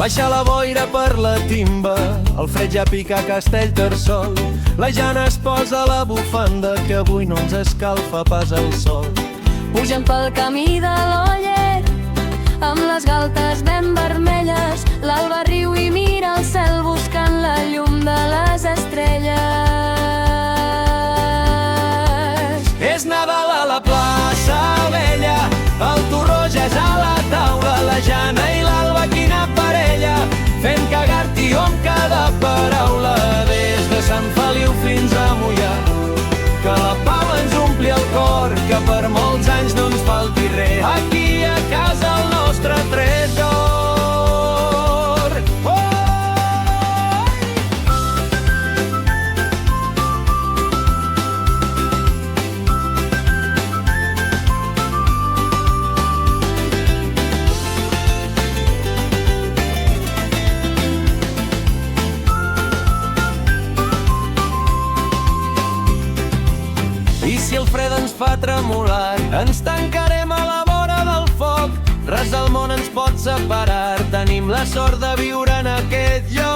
Baixa la boira per la timba, el fred ja pica a Castellterçol. La Jana es posa la bufanda, que avui no ens escalfa pas el sol. Pugem pel camí de l'Oller, amb les galtes ben vermelles. L'alba riu i mira el cel buscant la llum de les estrelles. És Nadal a la plaça Vella, el torró ja és a la taula. La Jana i l'Alba, quina parella, fent cagar-t'hi amb cada paraula. Des de Sant Feliu fins a Moià, que la pau ens ompli el cor, que per molts anys no ens falti res. Aquí a casa el nostre tresor. I si el fred ens fa tremolar, ens tancarem a la vora del foc. Res del món ens pot separar, tenim la sort de viure en aquest lloc.